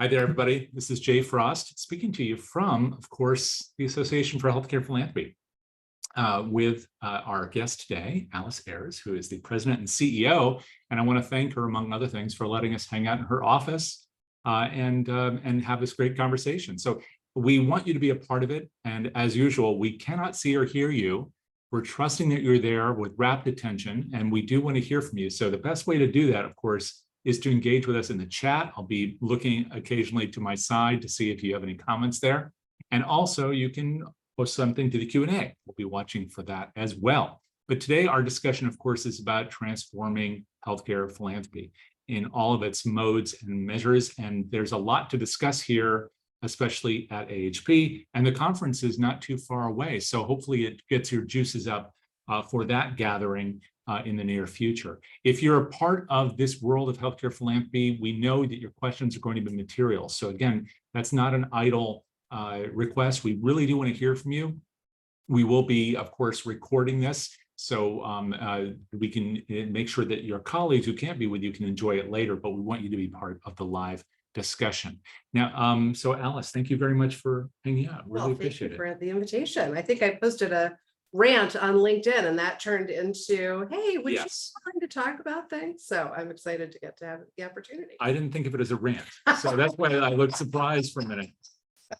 Hi there, everybody. This is Jay Frost speaking to you from, of course, the Association for Healthcare Philanthropy with our guest today, Alice Ayres, who is the president and CEO. And I want to thank her, among other things, for letting us hang out in her office and have this great conversation. So we want you to be a part of it. And as usual, we cannot see or hear you. We're trusting that you're there with rapt attention, and we do want to hear from you. So the best way to do that, of course, is to engage with us in the chat. I'll be looking occasionally to my side to see if you have any comments there. And also you can post something to the Q&A. We'll be watching for that as well. But today our discussion, of course, is about transforming healthcare philanthropy in all of its modes and measures. And there's a lot to discuss here, especially at AHP. And the conference is not too far away. So hopefully it gets your juices up for that gathering in the near future. If you're a part of this world of healthcare philanthropy, we know that your questions are going to be material. So again, that's not an idle request. We really do want to hear from you. We will be, of course, recording this so we can make sure that your colleagues who can't be with you can enjoy it later, but we want you to be part of the live discussion. Now, so Alice, thank you very much for hanging out. Really appreciate it. Thank you for the invitation. I think I posted a rant on LinkedIn and that turned into, hey, would you want to talk about things? So I'm excited to get to have the opportunity. I didn't think of it as a rant. So that's why I looked surprised for a minute.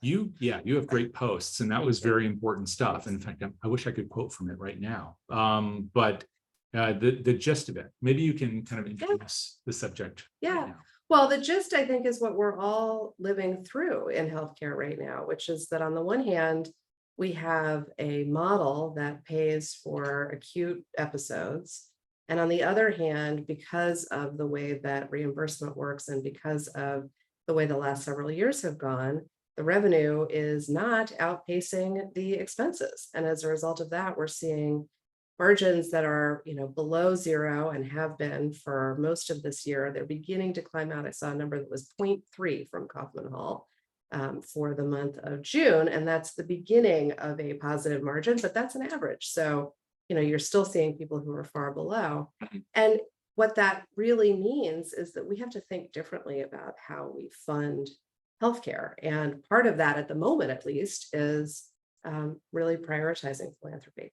You have great posts, and that was very important stuff. And in fact, I wish I could quote from it right now. But the gist of it, maybe you can kind of introduce the subject. Yeah. Right now. Well, the gist, I think, is what we're all living through in healthcare right now, which is that on the one hand, we have a model that pays for acute episodes. And on the other hand, because of the way that reimbursement works and because of the way the last several years have gone, the revenue is not outpacing the expenses. And as a result of that, we're seeing margins that are, below zero and have been for most of this year. They're beginning to climb out. I saw a number that was 0.3 from Kaufman Hall for the month of June. And that's the beginning of a positive margin, but that's an average. So, you're still seeing people who are far below. And what that really means is that we have to think differently about how we fund healthcare. And part of that, at the moment at least, is really prioritizing philanthropy.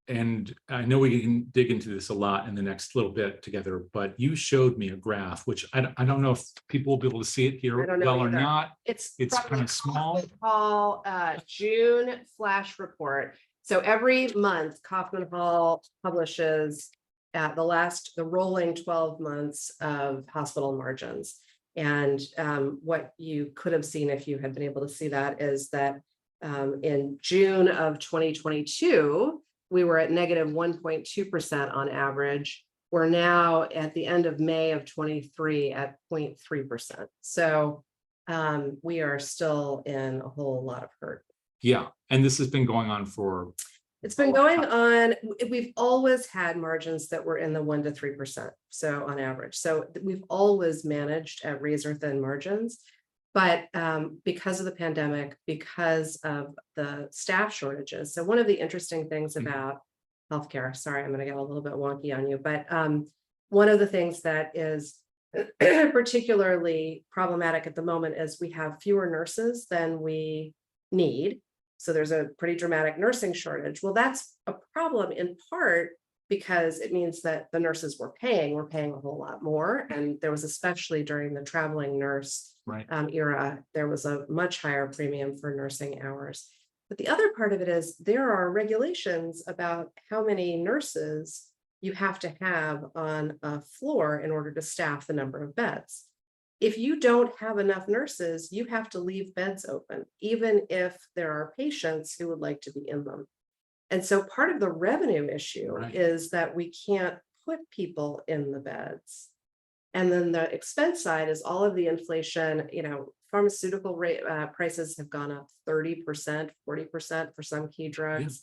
And I know we can dig into this a lot in the next little bit together, but you showed me a graph, which I don't know if people will be able to see it here well or not. It's kind of small. Hall June flash report. So every month, Kaufman Hall publishes the rolling 12 months of hospital margins. And what you could have seen if you had been able to see that is that in June of 2022, we were at negative 1.2% on average. We're now at the end of May of 23 at 0.3%. So we are still in a whole lot of hurt. Yeah, and this has been going on for... It's been going on. We've always had margins that were in the 1 to 3%. So on average, so we've always managed at razor thin margins. But because of the pandemic, because of the staff shortages. So one of the interesting things about healthcare, sorry, I'm going to get a little bit wonky on you, but one of the things that is particularly problematic at the moment is we have fewer nurses than we need. So there's a pretty dramatic nursing shortage. Well, that's a problem in part because it means that the nurses we're paying a whole lot more. And there was, especially during the traveling nurse era, there was a much higher premium for nursing hours. But the other part of it is there are regulations about how many nurses you have to have on a floor in order to staff the number of beds. If you don't have enough nurses, you have to leave beds open, even if there are patients who would like to be in them. And so part of the revenue issue is that we can't put people in the beds. And then the expense side is all of the inflation. Pharmaceutical prices have gone up 30%, 40% for some key drugs.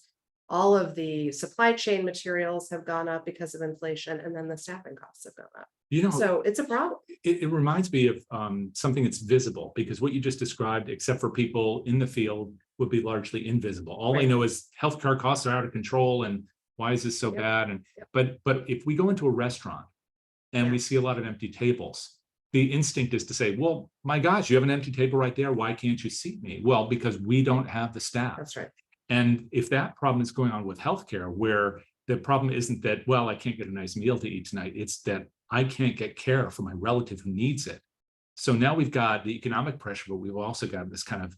All of the supply chain materials have gone up because of inflation, and then the staffing costs have gone up. So it's a problem. It reminds me of something that's visible, because what you just described, except for people in the field, would be largely invisible. All they know is healthcare costs are out of control, and why is this so bad? And but if we go into a restaurant and we see a lot of empty tables, the instinct is to say, well, my gosh, you have an empty table right there. Why can't you seat me? Well, because we don't have the staff. That's right. And if that problem is going on with healthcare, where the problem isn't that, well, I can't get a nice meal to eat tonight, it's that I can't get care for my relative who needs it. So now we've got the economic pressure, but we've also got this kind of,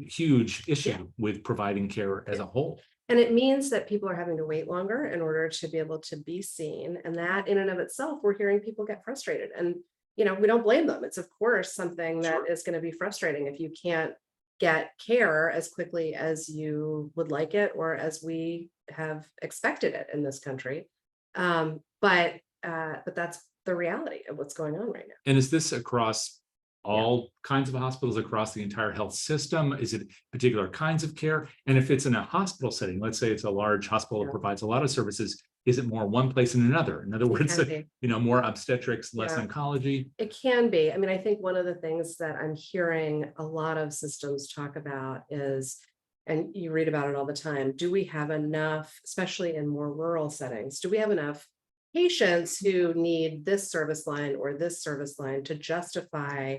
huge issue with providing care as a whole. And it means that people are having to wait longer in order to be able to be seen. And that in and of itself, we're hearing people get frustrated. And, we don't blame them. It's of course something that is going to be frustrating if you can't get care as quickly as you would like it, or as we have expected it in this country. But that's the reality of what's going on right now. And is this across all kinds of hospitals across the entire health system? Is it particular kinds of care? And if it's in a hospital setting, let's say it's a large hospital that provides a lot of services, is it more one place than another? In other words, more obstetrics, less oncology? It can be. I mean, I think one of the things that I'm hearing a lot of systems talk about is, and you read about it all the time, do we have enough, especially in more rural settings, do we have enough patients who need this service line or this service line to justify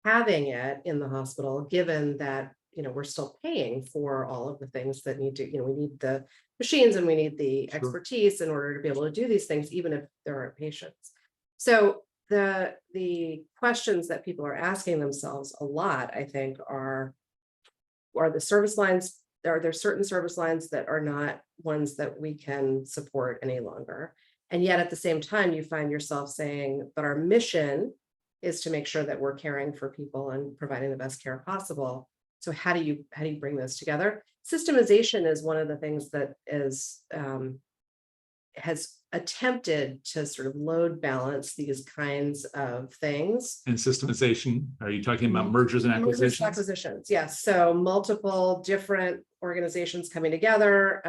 having it in the hospital, given that we're still paying for all of the things that need to, we need the machines and we need the expertise in order to be able to do these things, even if there aren't patients. So the questions that people are asking themselves a lot, I think, are the service lines, are there certain service lines that are not ones that we can support any longer? And yet at the same time, you find yourself saying, but our mission is to make sure that we're caring for people and providing the best care possible. So how do you bring those together? Systemization is one of the things that has attempted to sort of load balance these kinds of things. And systemization, are you talking about mergers and acquisitions? Acquisitions, yes. So multiple different organizations coming together.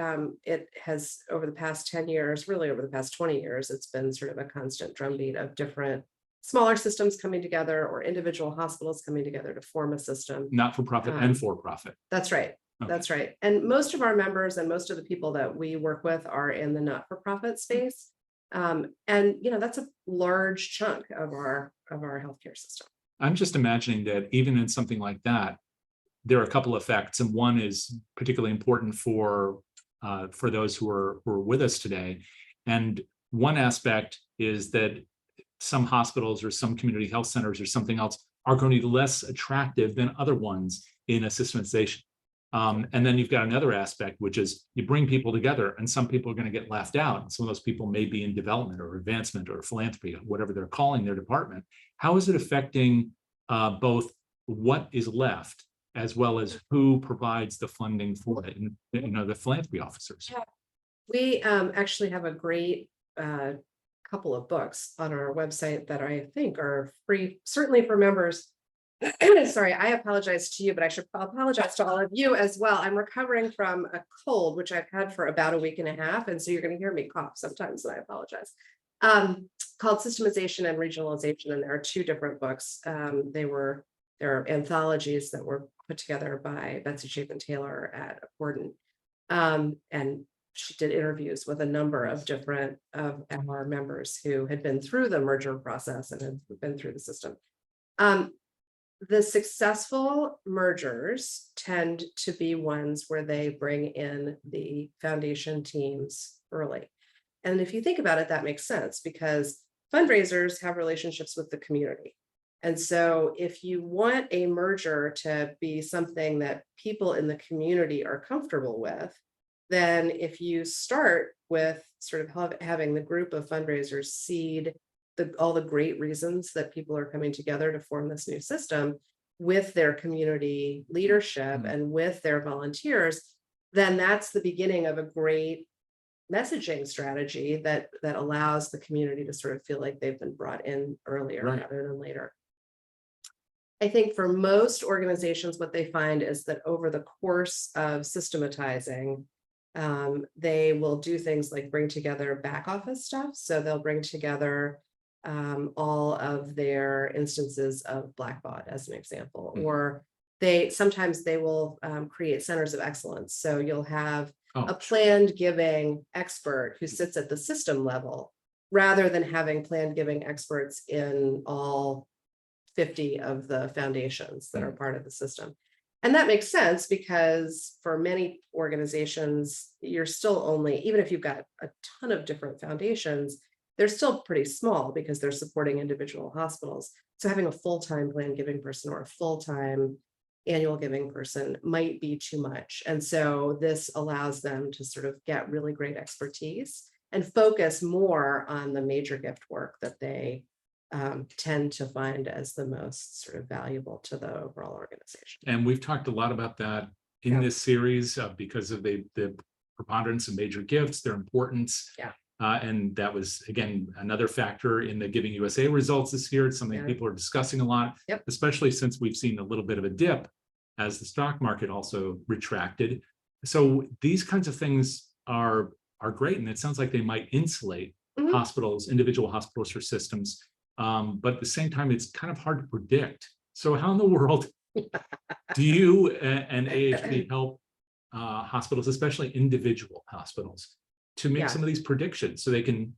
It has, over the past 10 years, really over the past 20 years, it's been sort of a constant drumbeat of different smaller systems coming together, or individual hospitals coming together to form a system. Not-for-profit and for-profit. That's right. Okay. That's right. And most of our members and most of the people that we work with are in the not-for-profit space. And that's a large chunk of our healthcare system. I'm just imagining that even in something like that, there are a couple of effects, and one is particularly important for those who are with us today. And one aspect is that some hospitals or some community health centers or something else are going to be less attractive than other ones in a systemization. And then you've got another aspect, which is you bring people together and some people are going to get left out. And some of those people may be in development or advancement or philanthropy, or whatever they're calling their department. How is it affecting both what is left as well as who provides the funding for it? And, the philanthropy officers. We actually have a great couple of books on our website that I think are free, certainly for members. Sorry, I apologize to you, but I should apologize to all of you as well. I'm recovering from a cold, which I've had for about a week and a half. And so you're going to hear me cough sometimes, and I apologize. Called Systemization and Regionalization. And there are two different books. They're anthologies that were put together by Betsy Chapin Taylor at Accordant. And she did interviews with a number of different of our members who had been through the merger process and had been through the system. The successful mergers tend to be ones where they bring in the foundation teams early. And if you think about it, that makes sense, because fundraisers have relationships with the community. And so if you want a merger to be something that people in the community are comfortable with, then if you start with sort of having the group of fundraisers seed all the great reasons that people are coming together to form this new system with their community leadership and with their volunteers, then that's the beginning of a great messaging strategy that allows the community to sort of feel like they've been brought in earlier rather than later. I think for most organizations, what they find is that over the course of systematizing, they will do things like bring together back office stuff. So they'll bring together all of their instances of Blackbaud as an example, or sometimes they will create centers of excellence. So you'll have a planned giving expert who sits at the system level rather than having planned giving experts in all 50 of the foundations that are part of the system. And that makes sense because for many organizations, you're still only, even if you've got a ton of different foundations, they're still pretty small because they're supporting individual hospitals. So having a full-time planned giving person or a full-time annual giving person might be too much. And so this allows them to sort of get really great expertise and focus more on the major gift work that they tend to find as the most sort of valuable to the overall organization. And we've talked a lot about that in this series because of the preponderance of major gifts, their importance. Yeah. And that was, again, another factor in the Giving USA results this year. It's something people are discussing a lot, especially since we've seen a little bit of a dip as the stock market also retracted. So these kinds of things are great. And it sounds like they might insulate hospitals, individual hospitals or systems. But at the same time, it's kind of hard to predict. So how in the world do you and AHP help hospitals, especially individual hospitals, to make some of these predictions so they can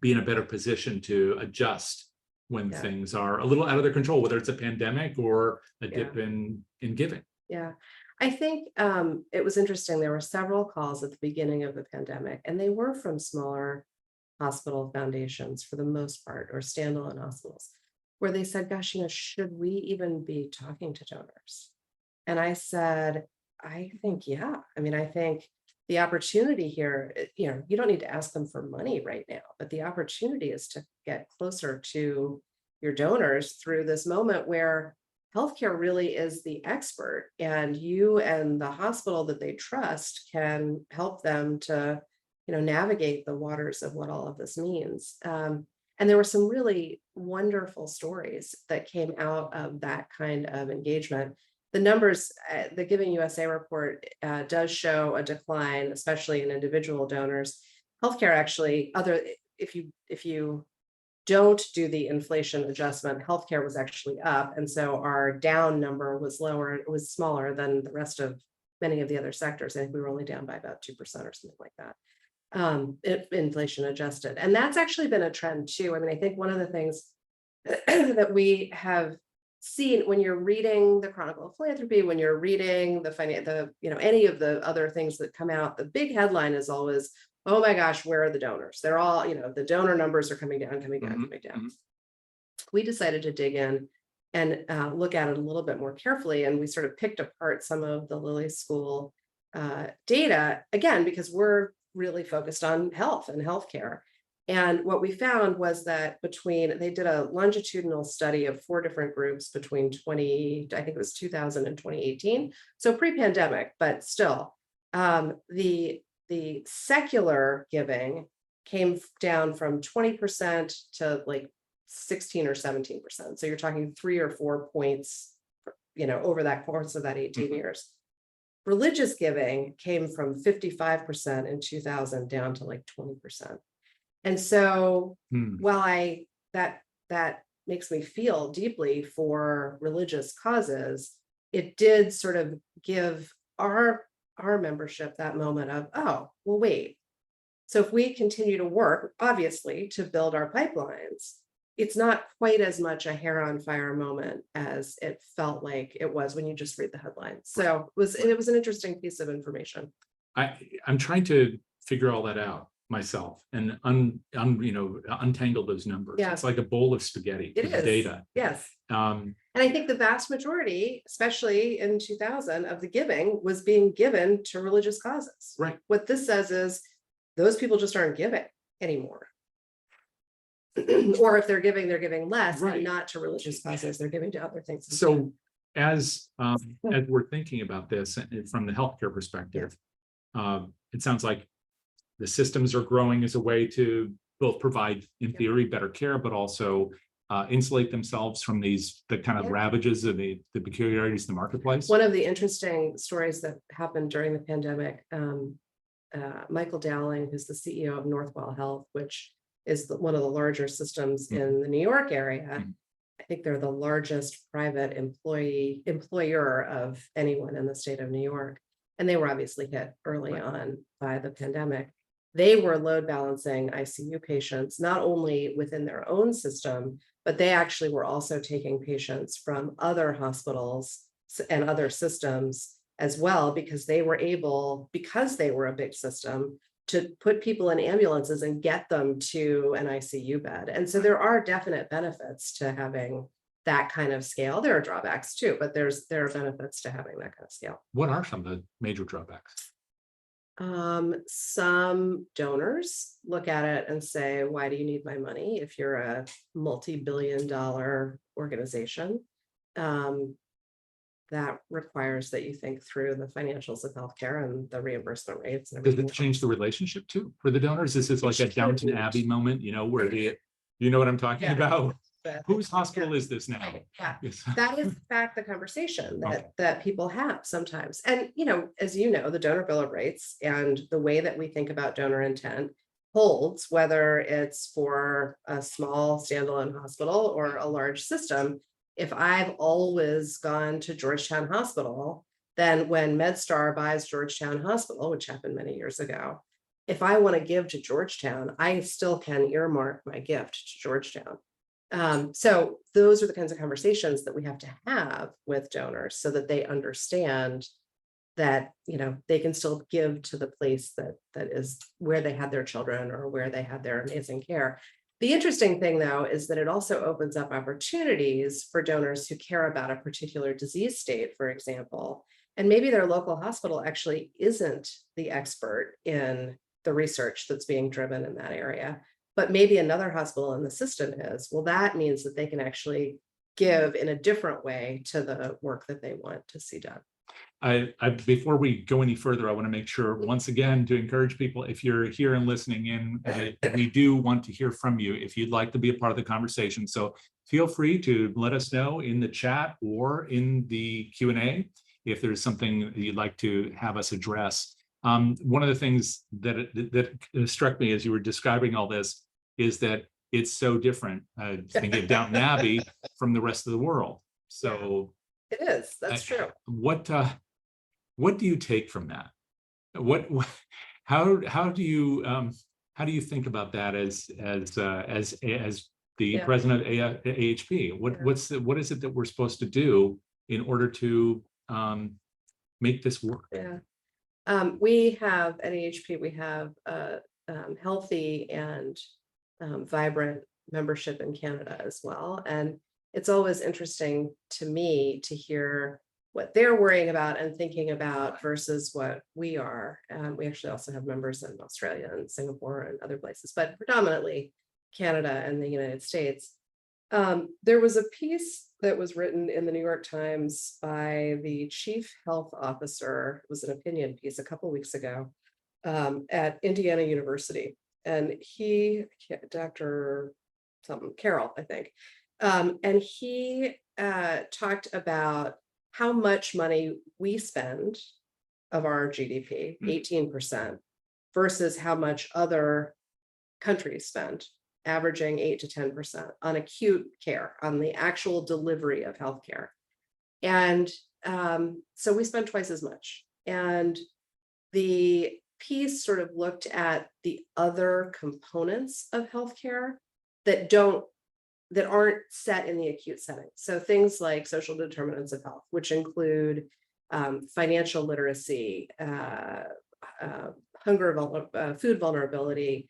be in a better position to adjust when things are a little out of their control, whether it's a pandemic or a dip in giving? Yeah, I think it was interesting. There were several calls at the beginning of the pandemic, and they were from smaller hospital foundations for the most part, or standalone hospitals, where they said, gosh, should we even be talking to donors? And I said, I think, I think the opportunity here, you don't need to ask them for money right now, but the opportunity is to get closer to your donors through this moment where healthcare really is the expert, and you and the hospital that they trust can help them to navigate the waters of what all of this means. And there were some really wonderful stories that came out of that kind of engagement. The numbers, the Giving USA report does show a decline, especially in individual donors. Healthcare actually, if you don't do the inflation adjustment, healthcare was actually up. And so our down number was lower, it was smaller than the rest of many of the other sectors. I think we were only down by about 2% or something like that. Inflation adjusted. And that's actually been a trend too. I think one of the things that we have seen when you're reading the Chronicle of Philanthropy, when you're reading any of the other things that come out, the big headline is always, oh my gosh, where are the donors? They're all, the donor numbers are coming down, coming down, coming down. We decided to dig in and look at it a little bit more carefully. And we sort of picked apart some of the Lilly School data, again, because we're really focused on health and healthcare. And what we found was that they did a longitudinal study of 4 different groups between I think it was 2000 and 2018. So pre-pandemic, but still, the secular giving came down from 20% to like 16 or 17%. So you're talking 3 or 4 points, over that course of that 18 years. Religious giving came from 55% in 2000 down to like 20%. And so while that makes me feel deeply for religious causes, it did sort of give our membership that moment of, oh, well, wait. So if we continue to work, obviously, to build our pipelines, it's not quite as much a hair on fire moment as it felt like it was when you just read the headlines. So it was an interesting piece of information. I'm trying to figure all that out myself and untangle those numbers. It's like a bowl of spaghetti. It is data. Yes. And I think the vast majority, especially in 2000, of the giving was being given to religious causes. Right. What this says is those people just aren't giving anymore. Or if they're giving less, and not to religious causes, they're giving to other things. So as we're thinking about this from the healthcare perspective, it sounds like the systems are growing as a way to both provide, in theory, better care, but also insulate themselves from the kind of ravages of the peculiarities in the marketplace. One of the interesting stories that happened during the pandemic, Michael Dowling, who's the CEO of Northwell Health, which is one of the larger systems in the New York area. I think they're the largest private employer of anyone in the state of New York. And they were obviously hit early on by the pandemic. they were load balancing ICU patients, not only within their own system, but they actually were also taking patients from other hospitals and other systems as well, because they were able, because they were a big system, to put people in ambulances and get them to an ICU bed. And so there are definite benefits to having that kind of scale. There are drawbacks too, but there are benefits to having that kind of scale. What are some of the major drawbacks? Some donors look at it and say, why do you need my money if you're a multi-billion-dollar organization? That requires that you think through the financials of healthcare and the reimbursement rates and Does everything it change the relationship too for the donors? This is like a Downton Abbey moment, where you know what I'm talking Yeah. about? But, Whose hospital is this now? yeah, Yes. that is in fact the conversation Okay. that people have sometimes. And as you know, the donor bill of rights and the way that we think about donor intent holds, whether it's for a small standalone hospital or a large system. If I've always gone to Georgetown Hospital, then when MedStar buys Georgetown Hospital, which happened many years ago, if I want to give to Georgetown, I still can earmark my gift to Georgetown. So those are the kinds of conversations that we have to have with donors so that they understand that, they can still give to the place that is where they had their children or where they had their amazing care. The interesting thing, though, is that it also opens up opportunities for donors who care about a particular disease state, for example, and maybe their local hospital actually isn't the expert in the research that's being driven in that area, but maybe another hospital in the system is. Well, that means that they can actually give in a different way to the work that they want to see done. Before we go any further, I want to make sure, once again, to encourage people, if you're here and listening in, we do want to hear from you if you'd like to be a part of the conversation. So feel free to let us know in the chat or in the Q&A if there's something that you'd like to have us address. One of the things that struck me as you were describing all this is that it's so different, thinking of Downton Abbey, from the rest of the world. So It is. That's true. What do you take from that? How do you think about that as the president of AHP? What is it that we're supposed to do in order to make this work? Yeah. We have at AHP, we have a healthy and vibrant membership in Canada as well. And it's always interesting to me to hear what they're worrying about and thinking about versus what we are. We actually also have members in Australia and Singapore and other places, but predominantly Canada and the United States. There was a piece that was written in the New York Times by the chief health officer. It was an opinion piece a couple of weeks ago at Indiana University. And he, Dr. something, Carroll, I think. And he talked about how much money we spend of our GDP, 18%, versus how much other countries spend, averaging 8 to 10% on acute care, on the actual delivery of healthcare. And so we spend twice as much. And the piece sort of looked at the other components of healthcare that aren't set in the acute setting. So things like social determinants of health, which include financial literacy, food vulnerability,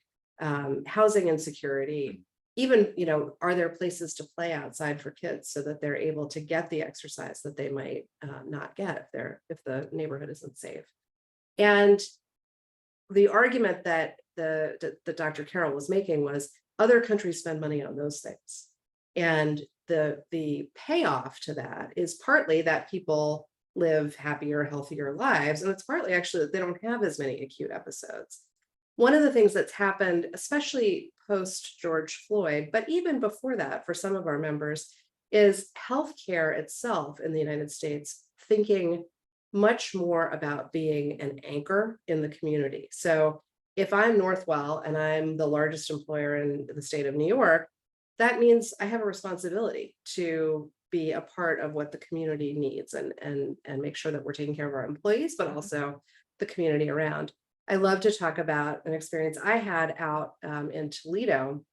housing insecurity, even, are there places to play outside for kids so that they're able to get the exercise that they might not get if the neighborhood isn't safe. And the argument that the Dr. Carroll was making was other countries spend money on those things. And the payoff to that is partly that people live happier, healthier lives. And it's partly actually that they don't have as many acute episodes. One of the things that's happened, especially post George Floyd, but even before that, for some of our members, is healthcare itself in the United States thinking much more about being an anchor in the community. So if I'm Northwell and I'm the largest employer in the state of New York, that means I have a responsibility to be a part of what the community needs and make sure that we're taking care of our employees, but also the community around. I love to talk about an experience I had out in Toledo.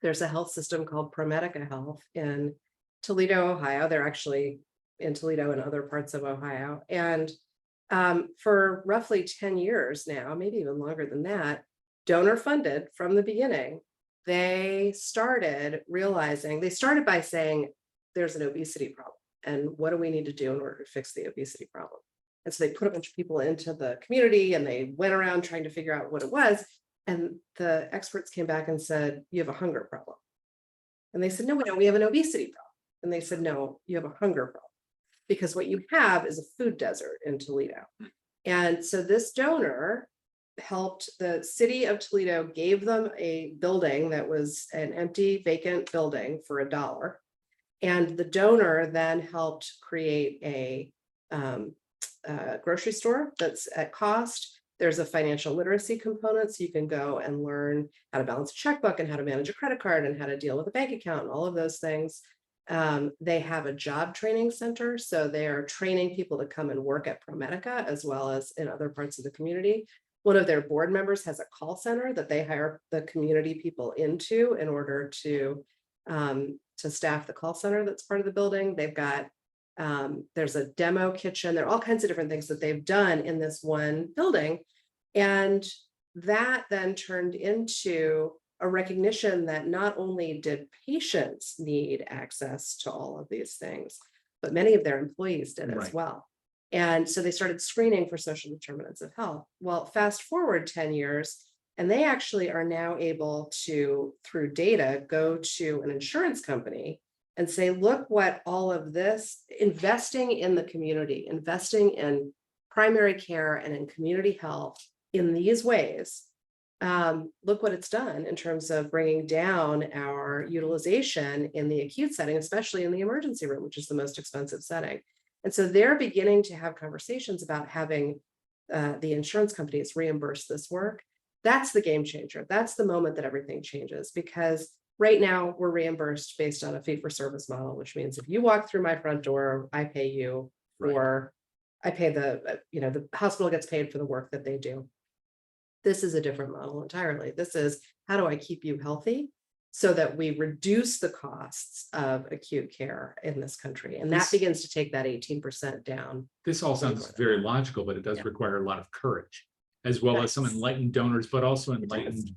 There's a health system called ProMedica Health in Toledo, Ohio. They're actually in Toledo and other parts of Ohio. And for roughly 10 years now, maybe even longer than that, donor funded from the beginning, they started by saying, there's an obesity problem. And what do we need to do in order to fix the obesity problem? And so they put a bunch of people into the community and they went around trying to figure out what it was. And the experts came back and said, you have a hunger problem. And they said, no, we don't, we have an obesity problem. And they said, no, you have a hunger problem. Because what you have is a food desert in Toledo. And so this donor helped the city of Toledo, gave them a building that was an empty, vacant building for $1. And the donor then helped create a grocery store that's at cost. There's a financial literacy component, so you can go and learn how to balance a checkbook and how to manage a credit card and how to deal with a bank account and all of those things. They have a job training center, so they are training people to come and work at ProMedica as well as in other parts of the community. One of their board members has a call center that they hire the community people into in order to staff the call center that's part of the building. They've got, there's a demo kitchen. There are all kinds of different things that they've done in this one building. And that then turned into a recognition that not only did patients need access to all of these things, but many of their employees did as well. And so they started screening for social determinants of health. Well, fast forward 10 years, and they actually are now able to, through data, go to an insurance company and say, look what all of this, investing in the community, investing in primary care and in community health in these ways, look what it's done in terms of bringing down our utilization in the acute setting, especially in the emergency room, which is the most expensive setting. And so they're beginning to have conversations about having the insurance companies reimburse this work. That's the game changer. That's the moment that everything changes, because right now we're reimbursed based on a fee-for-service model, which means if you walk through my front door, I pay you, or I pay the, the hospital gets paid for the work that they do. This is a different model entirely. This is, how do I keep you healthy so that we reduce the costs of acute care in this country? And that begins to take that 18% down. This all sounds very logical, but it does require a lot of courage, as well as some enlightened donors, but also enlightened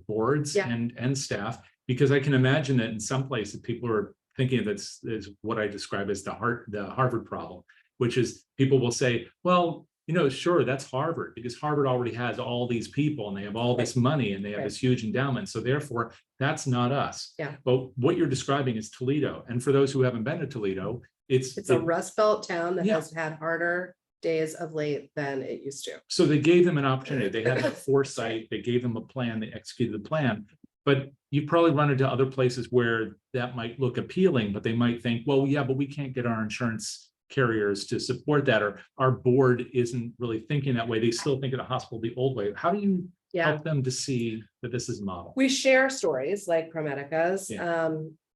boards and staff, because I can imagine that in some places people are thinking of this as what I describe as the Harvard problem, which is people will say, well, sure, that's Harvard, because Harvard already has all these people and they have all this money and they have this huge endowment. So therefore, that's not us. But what you're describing is Toledo. And for those who haven't been to Toledo, it's a Rust Belt town that has had harder days of late than it used to. So they gave them an opportunity. They had the foresight. They gave them a plan. They executed the plan. But you probably run into other places where that might look appealing, but they might think, well, yeah, but we can't get our insurance carriers to support that, or our board isn't really thinking that way. They still think of the hospital the old way. How do you help them to see that this is a model? We share stories like ProMedica's.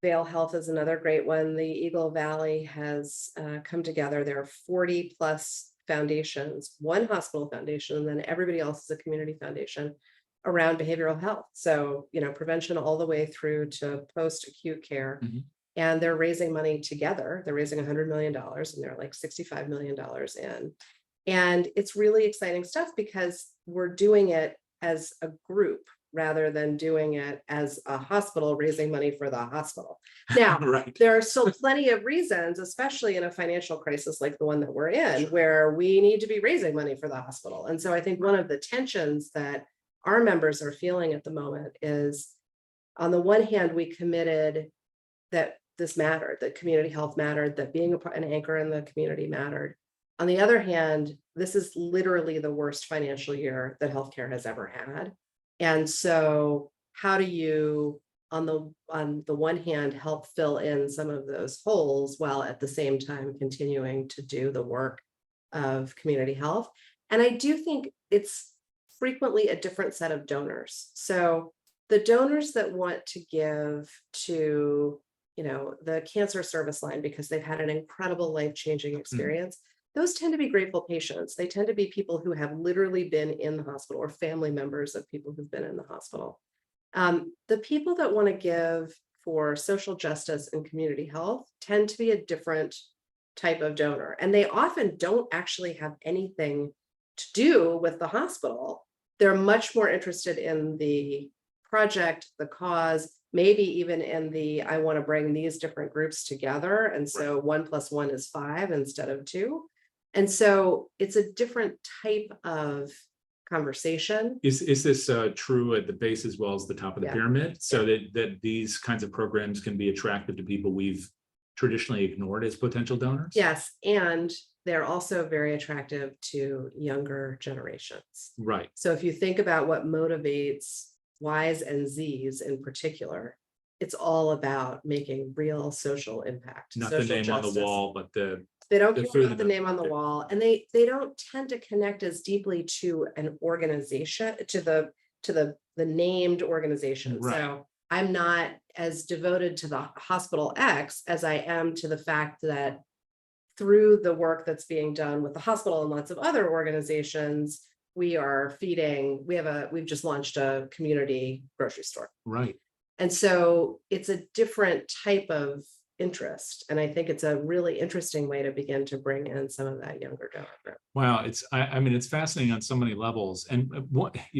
Vale Health is another great one. The Eagle Valley has come together. There are 40 plus foundations, one hospital foundation, and then everybody else is a community foundation around behavioral health. So, prevention all the way through to post-acute care. And they're raising money together. They're raising $100 million and they're like $65 million in. And it's really exciting stuff because we're doing it as a group rather than doing it as a hospital raising money for the hospital. Now, there are still plenty of reasons, especially in a financial crisis like the one that we're in, where we need to be raising money for the hospital. And so I think one of the tensions that our members are feeling at the moment is, on the one hand, we committed that this mattered, that community health mattered, that being an anchor in the community mattered. On the other hand, this is literally the worst financial year that healthcare has ever had. And so how do you, on the one hand, help fill in some of those holes while at the same time continuing to do the work of community health? And I do think it's frequently a different set of donors. So the donors that want to give to the cancer service line because they've had an incredible life-changing experience, those tend to be grateful patients. They tend to be people who have literally been in the hospital or family members of people who've been in the hospital. The people that want to give for social justice and community health tend to be a different type of donor, and they often don't actually have anything to do with the hospital. They're much more interested in the project, the cause, maybe even in the, I want to bring these different groups together. And so 1 + 1 is 5 instead of 2. And so it's a different type of conversation. Is this true at the base as well as the top of the Yeah. pyramid? So that these kinds of programs can be attractive to people we've traditionally ignored as potential donors? Yes, and they're also very attractive to younger generations. Right. So if you think about what motivates Ys and Zs in particular, it's all about making real social impact. Not the social name on the justice. wall, but They don't the care food about the and the- name on the wall, and they don't tend to connect as deeply to an organization, to the named organization. Right. So I'm not as devoted to the hospital X as I am to the fact that through the work that's being done with the hospital and lots of other organizations, we've just launched a community grocery store. Right. And so it's a different type of interest. And I think it's a really interesting way to begin to bring in some of that younger donor group. Wow, I mean, it's fascinating on so many levels. And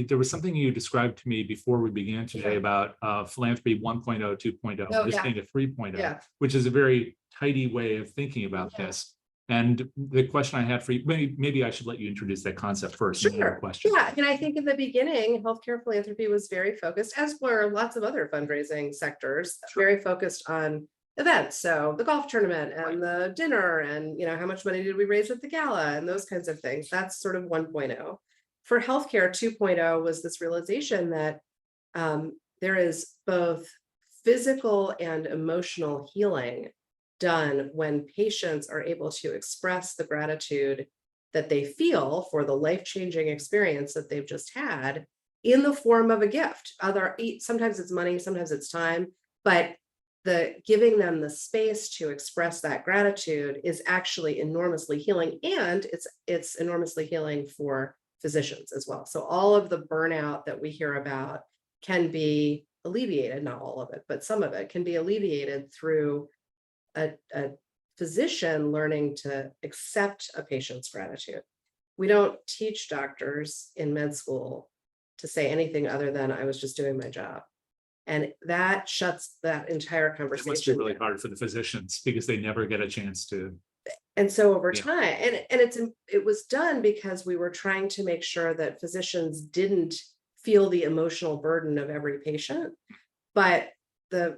there was something you described to me before we began today about philanthropy 1.0, 2.0, Oh, this yeah. being a 3.0, Yeah. which is a very tidy way of thinking about Yeah. this. And the question I had for you, maybe I should let you introduce that concept first. And then I have a Sure. question. Yeah. And I think in the beginning, healthcare philanthropy was very focused, as were lots of other fundraising sectors, very focused on events. So the golf tournament and the dinner and, how much money did we raise at the gala and those kinds of things. That's sort of 1.0. For healthcare, 2.0 was this realization that there is both physical and emotional healing done when patients are able to express the gratitude that they feel for the life-changing experience that they've just had in the form of a gift. Sometimes it's money, sometimes it's time, but the giving them the space to express that gratitude is actually enormously healing, and it's enormously healing for physicians as well. So all of the burnout that we hear about can be alleviated, not all of it, but some of it can be alleviated through a physician learning to accept a patient's gratitude. We don't teach doctors in med school to say anything other than I was just doing my job. And that shuts that entire It conversation. must be really hard for the physicians because they never get a chance to. And so over time, and it was done because we were trying to make sure that physicians didn't feel the emotional burden of every patient. But the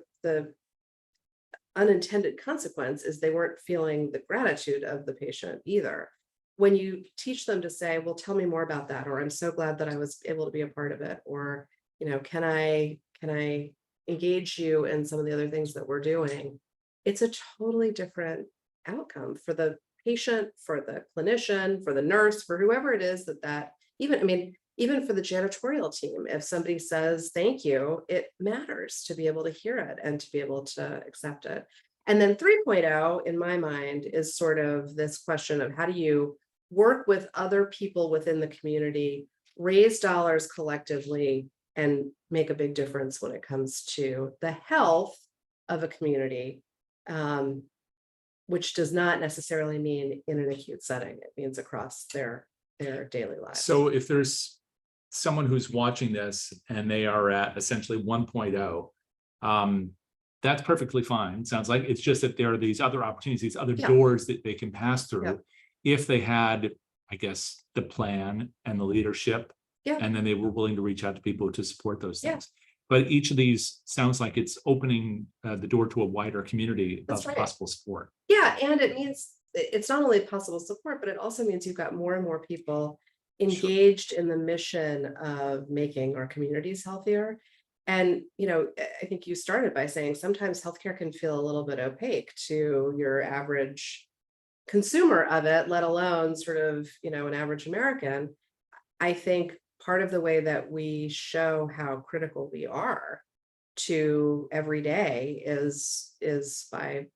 unintended consequence is they weren't feeling the gratitude of the patient either. When you teach them to say, well, tell me more about that, or I'm so glad that I was able to be a part of it, or, can I engage you in some of the other things that we're doing? It's a totally different outcome for the patient, for the clinician, for the nurse, for whoever it is even for the janitorial team. If somebody says thank you, it matters to be able to hear it and to be able to accept it. And then 3.0 in my mind is sort of this question of how do you work with other people within the community, raise dollars collectively, and make a big difference when it comes to the health of a community, which does not necessarily mean in an acute setting. It means across their daily lives. So if there's someone who's watching this and they are at essentially 1.0, that's perfectly fine. Sounds like it's just that there are these other opportunities, these other doors that they can pass through if they had, I guess, the plan and the leadership, and then they were willing to reach out to people to support those things. But each of these sounds like it's opening the door to a wider community of possible support. Yeah, and it means it's not only possible support, but it also means you've got more and more people engaged in the mission of making our communities healthier. And, I think you started by saying sometimes healthcare can feel a little bit opaque to your average consumer of it, let alone sort of, an average American. I think part of the way that we show how critical we are to every day is by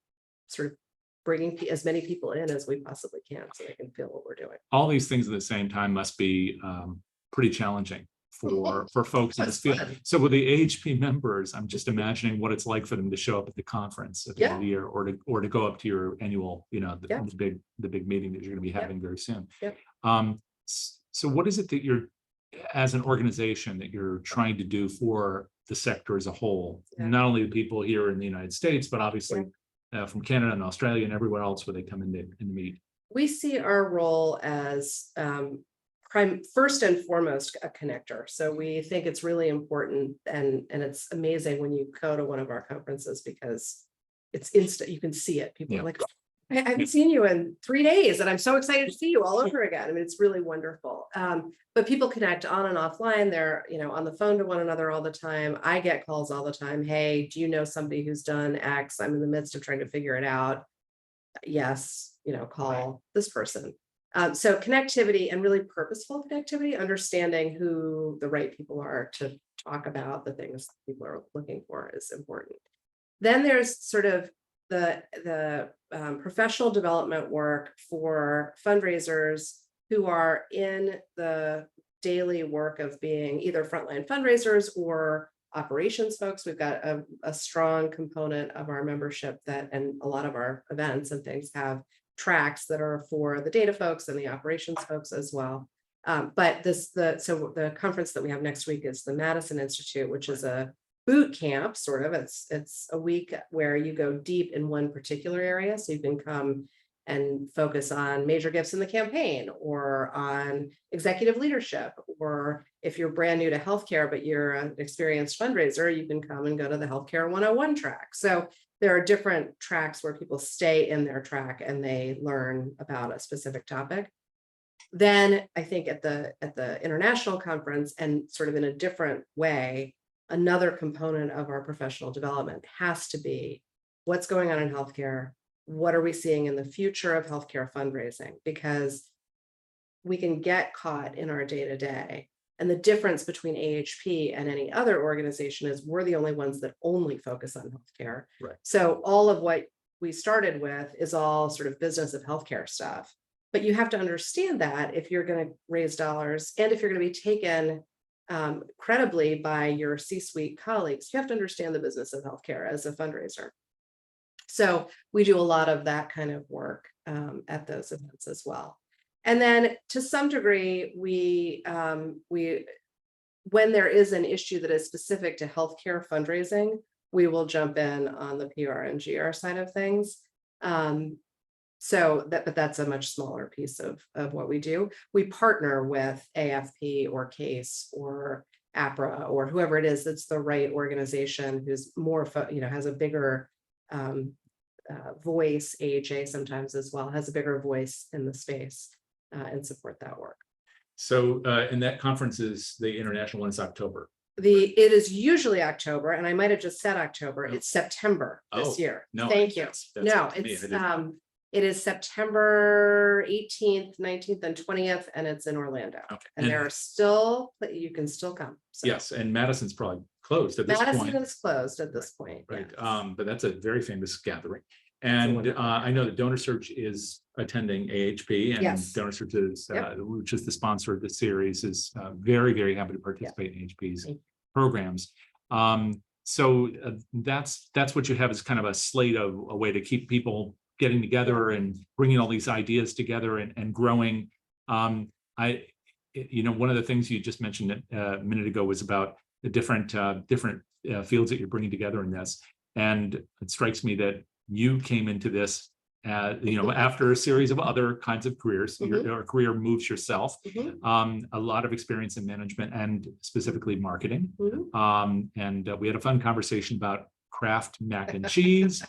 sort of bringing as many people in as we possibly can so they can feel what we're doing. All these things at the same time must be pretty challenging for folks in this field. So with the AHP members, I'm just imagining what it's like for them to show up at the conference at the end of the year, or to go up to your annual, the big meeting that you're going to be having very soon. So what is it that you're, as an organization, that you're trying to do for the sector as a whole? Not only the people here in the United States, but obviously from Canada and Australia and everywhere else where they come in to meet. We see our role as first and foremost a connector. So we think it's really important, and it's amazing when you go to one of our conferences because it's instant. You can see it. People are like, I haven't seen you in 3 days, and I'm so excited to see you all over again. I mean, it's really wonderful. But people connect on and offline. They're, on the phone to one another all the time. I get calls all the time. Hey, do you know somebody who's done X? I'm in the midst of trying to figure it out. Yes, call this person. So connectivity, and really purposeful connectivity, understanding who the right people are to talk about the things people are looking for is important. Then there's sort of the professional development work for fundraisers who are in the daily work of being either frontline fundraisers or operations folks. We've got a strong component of our membership and a lot of our events and things have tracks that are for the data folks and the operations folks as well. But so the conference that we have next week is the Madison Institute, which is a boot camp, sort of. It's a week where you go deep in one particular area. So you can come and focus on major gifts in the campaign, or on executive leadership, or if you're brand new to healthcare, but you're an experienced fundraiser, you can come and go to the Healthcare 101 track. So there are different tracks where people stay in their track and they learn about a specific topic. Then I think at the international conference, and sort of in a different way, another component of our professional development has to be what's going on in healthcare. What are we seeing in the future of healthcare fundraising? Because we can get caught in our day-to-day. And the difference between AHP and any other organization is we're the only ones that only focus on healthcare. Right. So all of what we started with is all sort of business of healthcare stuff. But you have to understand that if you're going to raise dollars, and if you're going to be taken credibly by your C-suite colleagues, you have to understand the business of healthcare as a fundraiser. So we do a lot of that kind of work at those events as well. And then to some degree, we when there is an issue that is specific to healthcare fundraising, we will jump in on the PR and GR side of things. But that's a much smaller piece of what we do. We partner with AFP or CASE or APRA or whoever it is that's the right organization who's more, has a bigger voice. AHA sometimes as well has a bigger voice in the space and support that work. So, and that conference is the international one, is October. It is usually October, and I might have just said October. It's September this year. No, thank you. That's No, it is September 18th, 19th, and 20th, and it's in Orlando. Okay. And there are still, you can still come. So. Yes, and Madison's probably closed at this point. Madison is closed at this point. Right. Yes. But that's a very famous gathering. And I know that DonorSearch is attending AHP, and Yes. DonorSearch is, which is the sponsor of the series, is very, very happy to participate in AHP's programs. So that's what you have, is kind of a slate of a way to keep people getting together and bringing all these ideas together and growing. One of the things you just mentioned a minute ago was about the different fields that you're bringing together in this. And it strikes me that you came into this, after a series of other kinds of careers. Your career moves yourself, a lot of experience in management and specifically marketing. And we had a fun conversation about Kraft mac and cheese.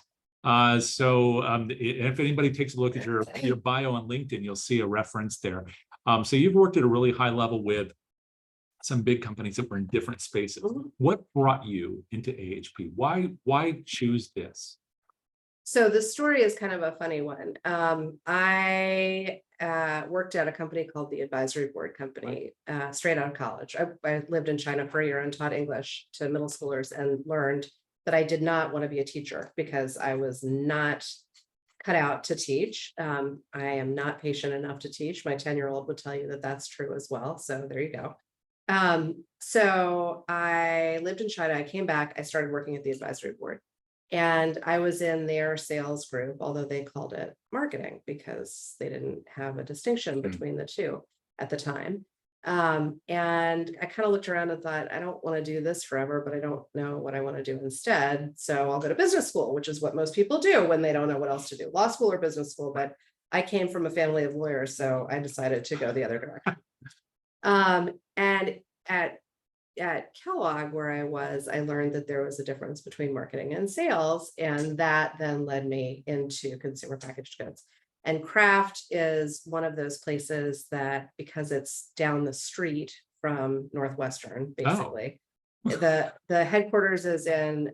If anybody takes a look at your bio on LinkedIn, you'll see a reference there. So you've worked at a really high level with some big companies that were in different spaces. What brought you into AHP? Why choose this? So the story is kind of a funny one. I worked at a company called the Advisory Board Company straight out of college. I lived in China for a year and taught English to middle schoolers, and learned that I did not want to be a teacher because I was not cut out to teach. I am not patient enough to teach. My 10-year-old would tell you that that's true as well. So there you go. So I lived in China. I came back. I started working at the advisory board. And I was in their sales group, although they called it marketing because they didn't have a distinction between the two at the time. And I kind of looked around and thought, I don't want to do this forever, but I don't know what I want to do instead. So I'll go to business school, which is what most people do when they don't know what else to do, law school or business school. But I came from a family of lawyers, so I decided to go the other direction. And at Kellogg, where I learned that there was a difference between marketing and sales, and that then led me into consumer packaged goods. And Kraft is one of those places that, because it's down the street from Northwestern, basically, the headquarters is in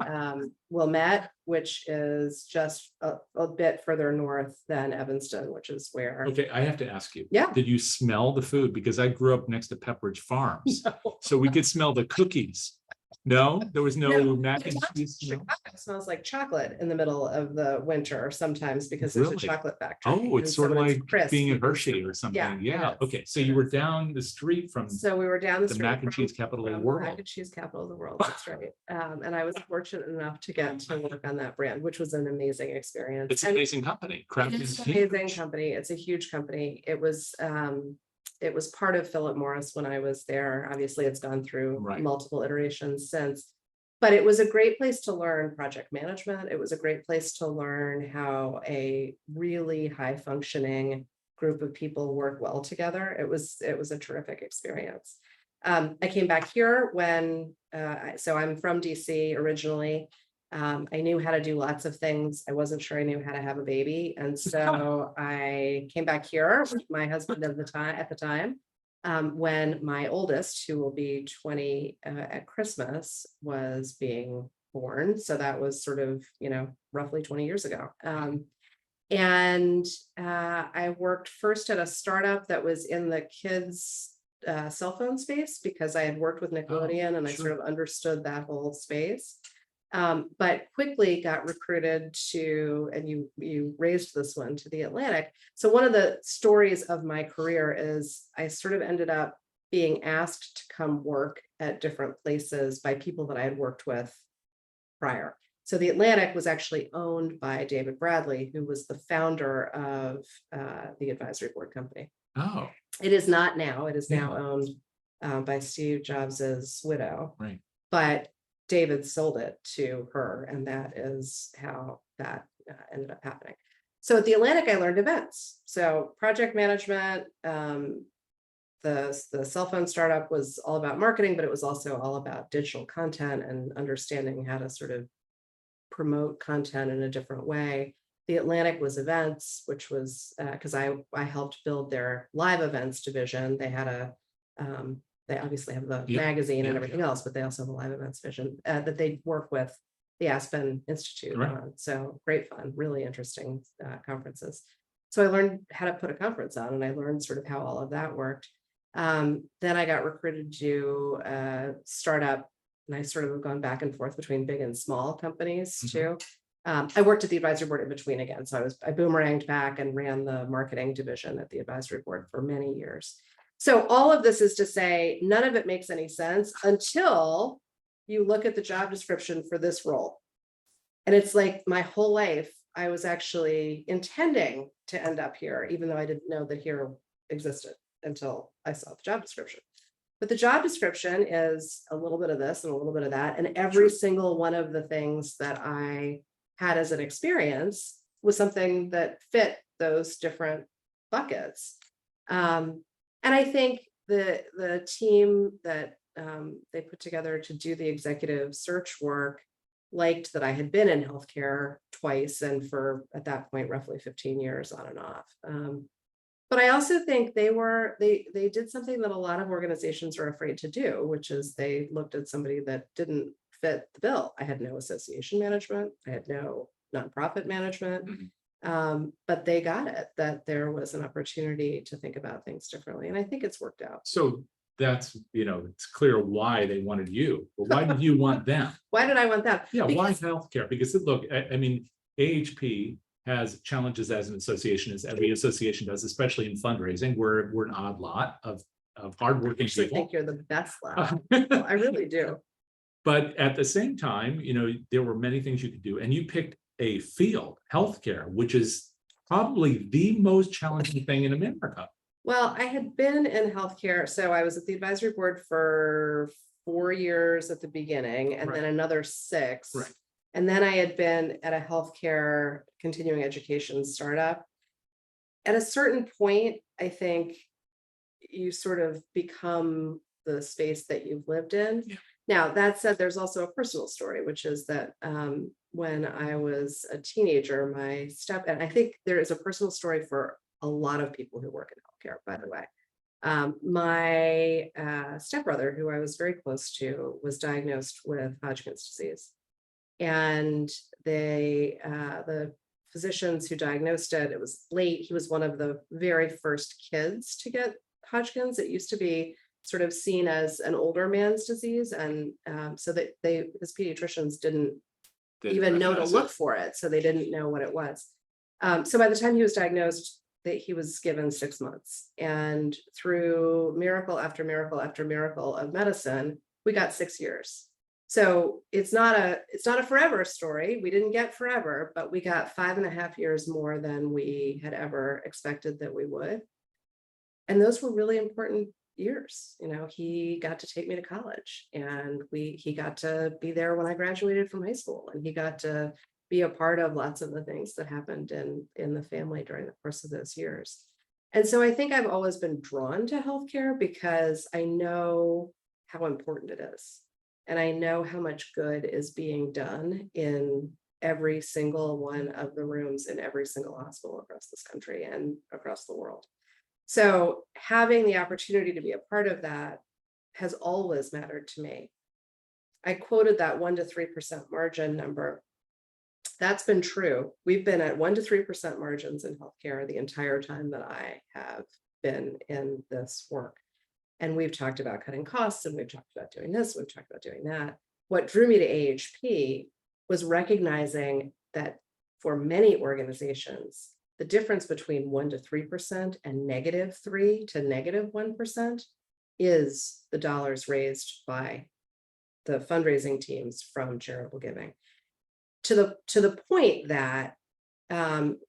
Wilmette, which is just a bit further north than Evanston, which is where. Okay, I have to ask you. Yeah. Did you smell the food? Because I grew up next to Pepperidge Farms, No. so we could smell the cookies. No, there was no mac and cheese. Chicago smells like chocolate in the middle of the winter sometimes because there's a Really? chocolate factory. Oh, it's And sort of so it's like crisp. being in Hershey or something. Yeah, Yeah. it is. Okay. So you were down the street from So we were down the the street mac and from- cheese capital of the from world. Mac and cheese capital of the world. That's right. And I was fortunate enough to get to work on that brand, which was an amazing experience. It's an And amazing company. Kraft it is is an amazing huge. company. It's a huge company. It was part of Philip Morris when I was there. Obviously, it's gone through Right. multiple iterations since. But it was a great place to learn project management. It was a great place to learn how a really high functioning group of people work well together. It was a terrific experience. I came back here when, so I'm from DC originally. I knew how to do lots of things. I wasn't sure I knew how to have a baby. And so I came back here with my husband at the time. When my oldest, who will be 20 at Christmas, was being born. So that was sort of, roughly 20 years ago. And I worked first at a startup that was in the kids' cell phone space because I had worked with Nickelodeon and I sort of understood that whole space. But quickly got recruited to, and you raised this one, to the Atlantic. So one of the stories of my career is I sort of ended up being asked to come work at different places by people that I had worked with prior. So the Atlantic was actually owned by David Bradley, who was the founder of the advisory board company. Oh, It is not now. It is now owned by Steve Jobs's widow. right. But David sold it to her, and that is how that ended up happening. So at the Atlantic, I learned events. So project management, the cell phone startup was all about marketing, but it was also all about digital content and understanding how to sort of promote content in a different way. The Atlantic was events, which was because I helped build their live events division. They had they obviously have the magazine and everything else, but they also have a live events division that they work with the Aspen Institute on. So great fun, really interesting conferences. So I learned how to put a conference on, and I learned sort of how all of that worked. Then I got recruited to a startup, and I sort of have gone back and forth between big and small companies too. I worked at the advisory board in between again. So I boomeranged back and ran the marketing division at the advisory board for many years. So all of this is to say, none of it makes any sense until you look at the job description for this role. And it's like my whole life, I was actually intending to end up here, even though I didn't know that here existed until I saw the job description. But the job description is a little bit of this and a little bit of that. And every single one of the things that I had as an experience was something that fit those different buckets. And I think the team that they put together to do the executive search work liked that I had been in healthcare twice and for, at that point, roughly 15 years on and off. But I also think they did something that a lot of organizations are afraid to do, which is they looked at somebody that didn't fit the bill. I had no association management. I had no nonprofit management. But they got it, that there was an opportunity to think about things differently. And I think it's worked out. So that's, it's clear why they wanted you, but why did you want them? Why did I want that? Yeah, why healthcare? Because look, I mean, AHP has challenges as an association, as every association does, especially in fundraising. We're an odd lot of hardworking I actually people. think you're the best lot. I really do. But at the same time, there were many things you could do, and you picked a field, healthcare, which is probably the most challenging thing in America. Well, I had been in healthcare, so I was at the advisory board for 4 years at the beginning, and then another 6. Right. And then I had been at a healthcare continuing education startup. At a certain point, I think you sort of become the space that you've lived in. Yeah. Now, that said, there's also a personal story, which is that when I was a teenager, and I think there is a personal story for a lot of people who work in healthcare, by the way. My stepbrother, who I was very close to, was diagnosed with Hodgkin's disease. And the physicians who diagnosed it, it was late. He was one of the very first kids to get Hodgkin's. It used to be sort of seen as an older man's disease. And so that his pediatricians didn't even know to look for it. So they didn't know what it was. So by the time he was diagnosed, he was given 6 months. And through miracle after miracle after miracle of medicine, we got 6 years. So it's not a forever story. We didn't get forever, but we got 5.5 years more than we had ever expected that we would. And those were really important years. He got to take me to college, and he got to be there when I graduated from high school, and he got to be a part of lots of the things that happened in the family during the course of those years. And so I think I've always been drawn to healthcare because I know how important it is. And I know how much good is being done in every single one of the rooms in every single hospital across this country and across the world. So having the opportunity to be a part of that has always mattered to me. I quoted that 1 to 3% margin number. That's been true. We've been at 1 to 3% margins in healthcare the entire time that I have been in this work. And we've talked about cutting costs, and we've talked about doing this, we've talked about doing that. What drew me to AHP was recognizing that for many organizations, the difference between 1 to 3% and -3 to -1% is the dollars raised by the fundraising teams from charitable giving. To the point that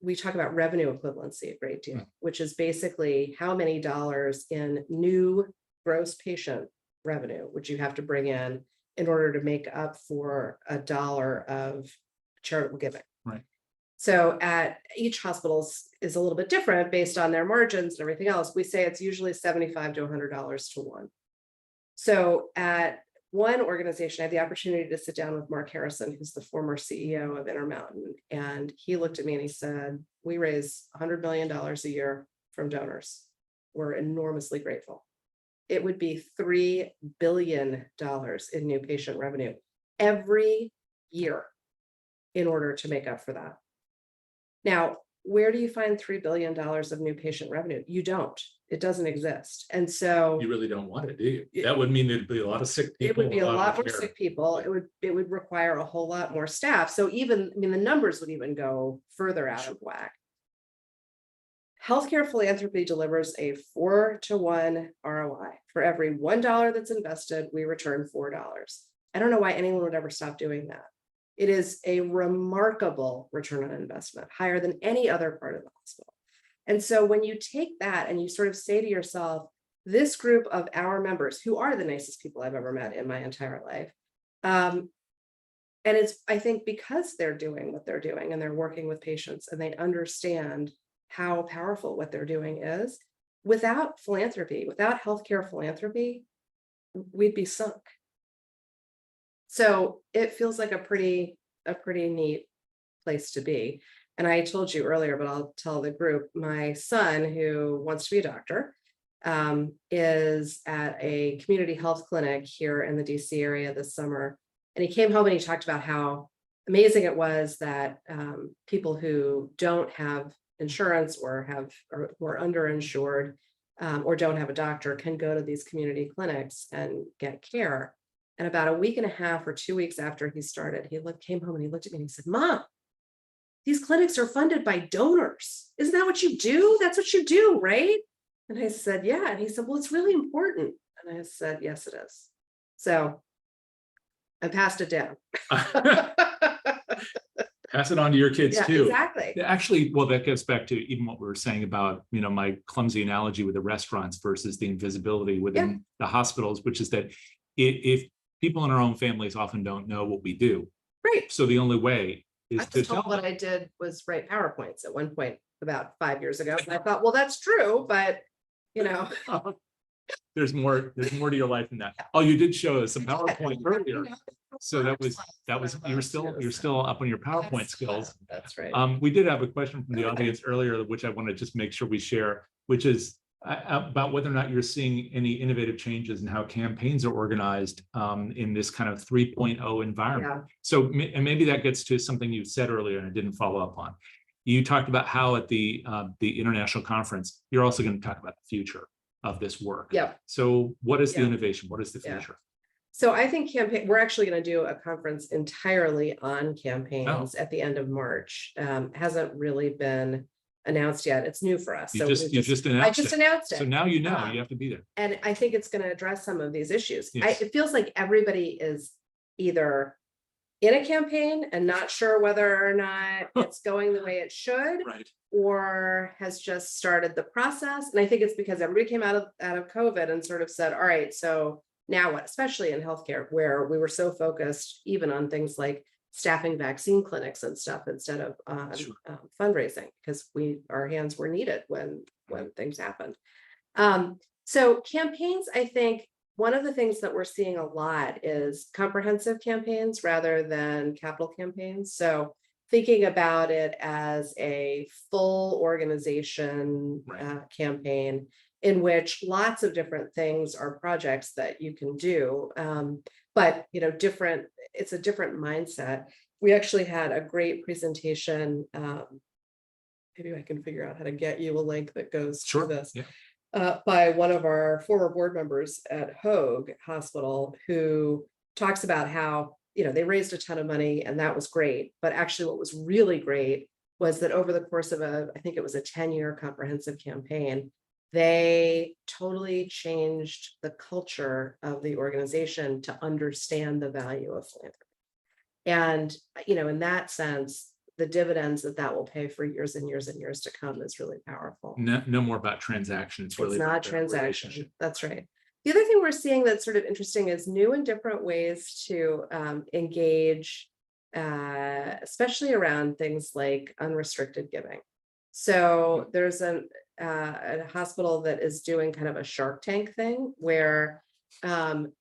we talk about revenue equivalency a great deal, which is basically how many dollars in new gross patient revenue would you have to bring in order to make up for $1 of charitable giving. Right. So at each hospital is a little bit different based on their margins and everything else. We say it's usually $75 to $100 to 1. So at one organization, I had the opportunity to sit down with Mark Harrison, who's the former CEO of Intermountain. And he looked at me and he said, we raise $100 million a year from donors. We're enormously grateful. It would be $3 billion in new patient revenue every year in order to make up for that. Now, where do you find $3 billion of new patient revenue? You don't. It doesn't exist. And so you really don't want it, do you? That would mean there'd be a lot of sick people. It would be a lot more sick people. It would require a whole lot more staff. So the numbers would even go further out of whack. Healthcare philanthropy delivers a 4 to 1 ROI. For every $1 that's invested, we return $4. I don't know why anyone would ever stop doing that. It is a remarkable return on investment, higher than any other part of the hospital. And so when you take that and you sort of say to yourself, this group of our members, who are the nicest people I've ever met in my entire life, and it's, I think, because they're doing what they're doing and they're working with patients and they understand how powerful what they're doing is. Without philanthropy, without healthcare philanthropy, we'd be sunk. So it feels like a pretty neat place to be. And I told you earlier, but I'll tell the group, my son, who wants to be a doctor, is at a community health clinic here in the DC area this summer. And he came home and he talked about how amazing it was that people who don't have insurance or are underinsured or don't have a doctor can go to these community clinics and get care. And about a week and a half or 2 weeks after he started, he came home and he looked at me and he said, Mom, these clinics are funded by donors. Isn't that what you do? That's what you do, right? And I said, yeah. And he said, well, it's really important. And I said, yes, it is. So I passed it down. Pass it on to your kids Yeah, too. exactly. Actually, well, that gets back to even what we were saying about, my clumsy analogy with the restaurants versus the invisibility within the hospitals, which is that if people in our own families often don't know what we do. Right. So the only way is I to was tell told what them. I did was write PowerPoints at one point about 5 years ago. And I thought, well, that's true, but There's more to your life than that. Oh, you did show us some PowerPoint earlier. So that was you're still up on your PowerPoint skills. That's right. We did have a question from the audience earlier, which I want to just make sure we share, which is about whether or not you're seeing any innovative changes in how campaigns are organized in this kind of 3.0 environment. Yeah. So, and maybe that gets to something you said earlier and I didn't follow up on. You talked about how at the international conference, you're also going to talk about the future of this work. Yeah. So what is the innovation? What is the future? So I think we're actually going to do a conference entirely on campaigns at the end of March. Hasn't really been announced yet. It's new for us. You just announced I just announced it. So now you have to be there. And I think it's going to address some of these issues. Yes. It feels like everybody is either in a campaign and not sure whether or not it's going the way it should, Right. or has just started the process. And I think it's because everybody came out of COVID and sort of said, all right, so now what, especially in healthcare, where we were so focused even on things like staffing vaccine clinics and stuff instead of fundraising, because our hands were needed when things happened. So campaigns, I think one of the things that we're seeing a lot is comprehensive campaigns rather than capital campaigns. So thinking about it as a full organization campaign in which lots of different things are projects that you can do. But it's a different mindset. We actually had a great presentation. Maybe I can figure out how to get you a link that goes to this. Yeah. By one of our former board members at Hoag Hospital, who talks about how, they raised a ton of money and that was great. But actually what was really great was that over the course of I think it was a 10-year comprehensive campaign, they totally changed the culture of the organization to understand the value of philanthropy. And, in that sense, the dividends that will pay for years and years and years to come is really powerful. No more about transactions. It's not transaction. That's right. The other thing we're seeing that's sort of interesting is new and different ways to engage, especially around things like unrestricted giving. So there's a hospital that is doing kind of a Shark Tank thing where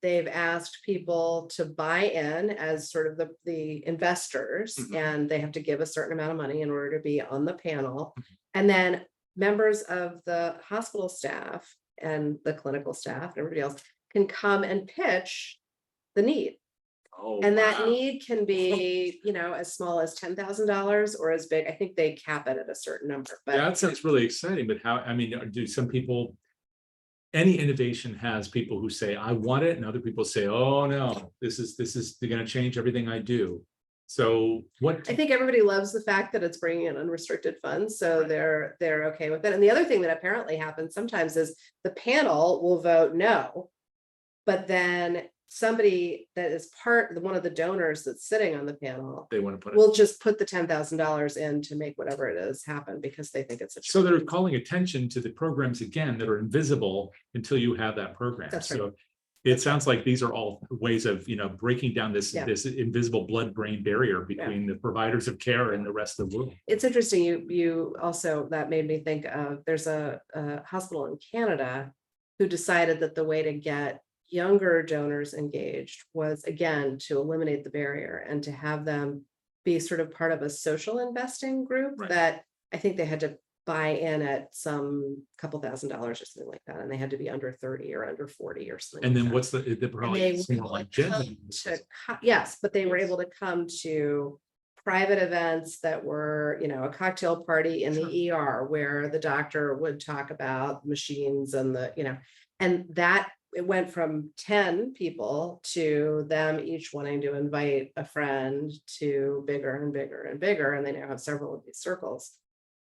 they've asked people to buy in as sort of the investors, and they have to give a certain amount of money in order to be on the panel. And then members of the hospital staff and the clinical staff and everybody else can come and pitch the need. And that need can be, as small as $10,000 or as big. I think they cap it at a certain number. But that sounds really exciting. But do some people? Any innovation has people who say, I want it, and other people say, oh no, this is going to change everything I do. So I think everybody loves the fact that it's bringing in unrestricted funds. So they're okay with it. And the other thing that apparently happens sometimes is the panel will vote no, but then somebody that is one of the donors that's sitting on the panel, they want to will just put the $10,000 in to make whatever it is happen because they think it's so they're calling attention to the programs again that are invisible until you have that program. That's right. So it sounds like these are all ways of breaking down this invisible blood-brain barrier between the providers of care and the rest of the world. It's interesting. You also, that made me think of, there's a hospital in Canada who decided that the way to get younger donors engaged was, again, to eliminate the barrier and to have them be sort of part of a social investing group that I think they had to buy in at some couple $1,000s or something like that, and they had to be under 30 or under 40 or something. And then like what's the yes, but they were able to come to private events that were, a cocktail party in the ER where the doctor would talk about machines and and that it went from 10 people to them each wanting to invite a friend to bigger and bigger and bigger. And they now have several of these circles.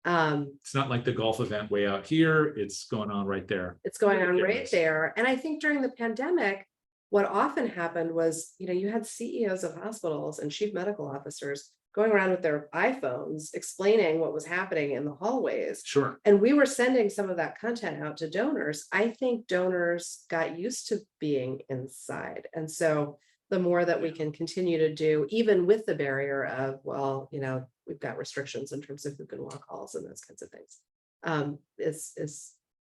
It's not like the golf event way out here. It's going on right there. It's going on right there. And I think during the pandemic, what often happened was, you had CEOs of hospitals and chief medical officers going around with their iPhones explaining what was happening in the hallways. Sure. And we were sending some of that content out to donors. I think donors got used to being inside. And so the more that we can continue to do, even with the barrier of, well, we've got restrictions in terms of who can walk halls and those kinds of things,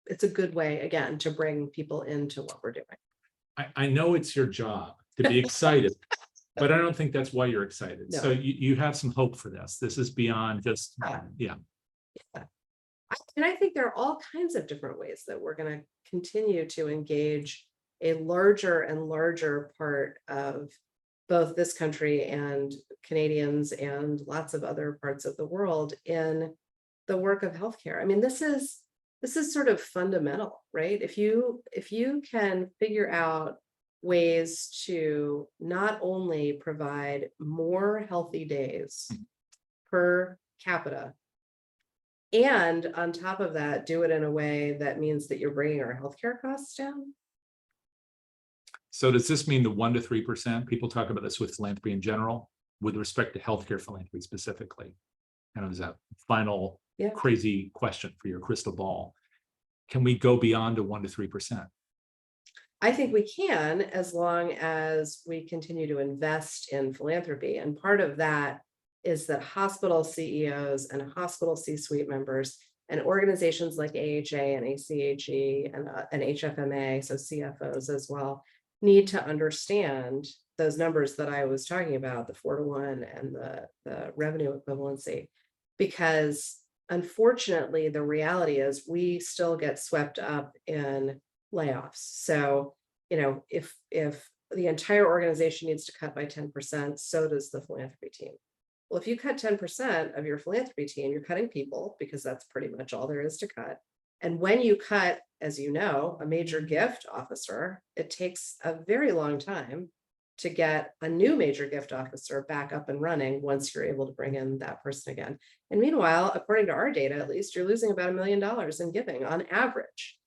it's a good way, again, to bring people into what we're doing. I know it's your job to be excited, but I don't think that's why you're excited. No. So you have some hope for this. This is beyond just, yeah. And I think there are all kinds of different ways that we're going to continue to engage a larger and larger part of both this country and Canadians and lots of other parts of the world in the work of healthcare. I mean, this is sort of fundamental, right? If you can figure out ways to not only provide more healthy days per capita, and on top of that, do it in a way that means that you're bringing our healthcare costs down. So does this mean the 1 to 3%? People talk about this with philanthropy in general, with respect to healthcare philanthropy specifically. And it was a final crazy question for your crystal ball. Can we go beyond a 1 to 3%? I think we can, as long as we continue to invest in philanthropy. And part of that is that hospital CEOs and hospital C-suite members and organizations like AHA and ACHE and HFMA, so CFOs as well, need to understand those numbers that I was talking about, the 4 to 1 and the revenue equivalency, because unfortunately, the reality is we still get swept up in layoffs. So, if the entire organization needs to cut by 10%, so does the philanthropy team. Well, if you cut 10% of your philanthropy team, you're cutting people, because that's pretty much all there is to cut. And when you cut, as you know, a major gift officer, it takes a very long time to get a new major gift officer back up and running once you're able to bring in that person again. And meanwhile, according to our data, at least, you're losing about $1 million in giving on average.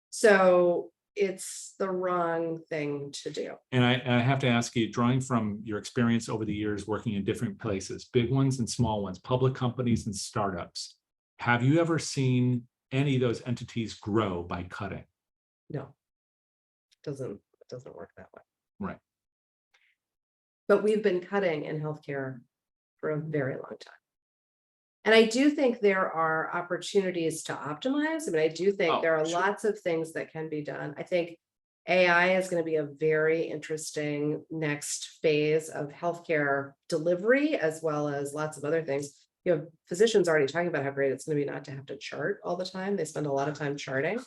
So it's the wrong thing to do. And I have to ask you, drawing from your experience over the years working in different places, big ones and small ones, public companies and startups, have you ever seen any of those entities grow by cutting? No, it doesn't work that way. Right. But we've been cutting in healthcare for a very long time. And I do think there are opportunities to optimize. I mean, I do think there are lots of things that can be done. I think AI is going to be a very interesting next phase of healthcare delivery, as well as lots of other things. Physicians already talking about how great it's going to be not to have to chart all the time. They spend a lot of time charting,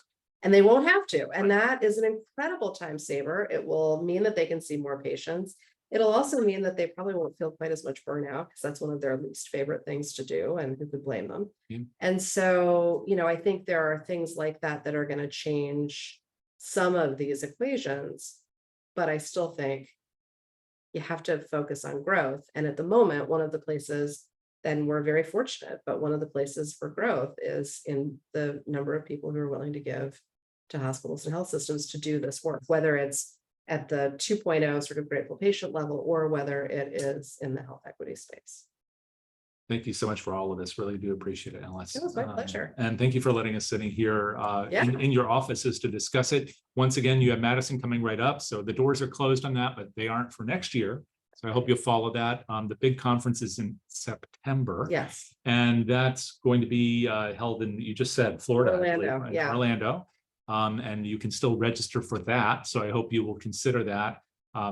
and they won't have to. And that is an incredible time saver. It will mean that they can see more patients. It'll also mean that they probably won't feel quite as much burnout, because that's one of their least favorite things to do, and who could blame them? Yeah. And so, I think there are things like that are going to change some of these equations, but I still think you have to focus on growth. And at the moment, one of the places, then we're very fortunate, but one of the places for growth is in the number of people who are willing to give to hospitals and health systems to do this work, whether it's at the 2.0 sort of grateful patient level, or whether it is in the health equity space. Thank you so much for all of this. Really do appreciate it, Alice. It was my pleasure. And thank you for letting us sitting here in your offices to discuss it. Once again, you have Madison coming right up. So the doors are closed on that, but they aren't for next year. So I hope you'll follow that. The big conference is in September. Yes. And that's going to be held in, you just said, Florida. Orlando, actually, right? yeah. Orlando. And you can still register for that. So I hope you will consider that,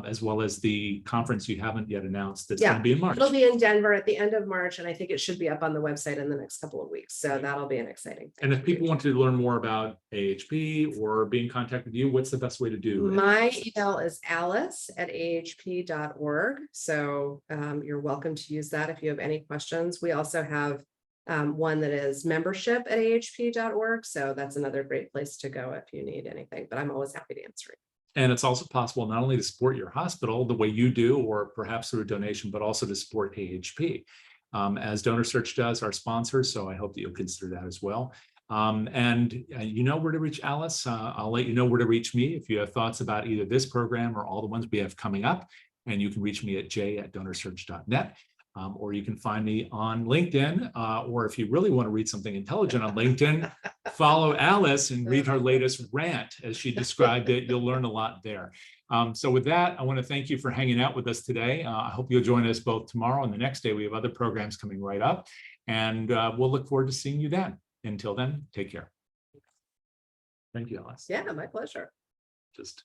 as well as the conference you haven't yet announced that's going to be in March. It'll be in Denver at the end of March, and I think it should be up on the website in the next couple of weeks. So that'll be an exciting thing. And if people want to learn more about AHP or be in contact with you, what's the best way to do it? My email is alice@ahp.org. So you're welcome to use that if you have any questions. We also have one that is membership@ahp.org. So that's another great place to go if you need anything, but I'm always happy to answer it. And it's also possible not only to support your hospital the way you do, or perhaps through a donation, but also to support AHP, as DonorSearch does, our sponsor. So I hope that you'll consider that as well. And you know where to reach Alice. I'll let you know where to reach me if you have thoughts about either this program or all the ones we have coming up. And you can reach me at j@donorsearch.net. Or you can find me on LinkedIn, or if you really want to read something intelligent on LinkedIn, follow Alice and read her latest rant as she described it. You'll learn a lot there. So with that, I want to thank you for hanging out with us today. I hope you'll join us both tomorrow and the next day. We have other programs coming right up, and we'll look forward to seeing you then. Until then, take care. Thank you, Alice. Yeah, my pleasure. Just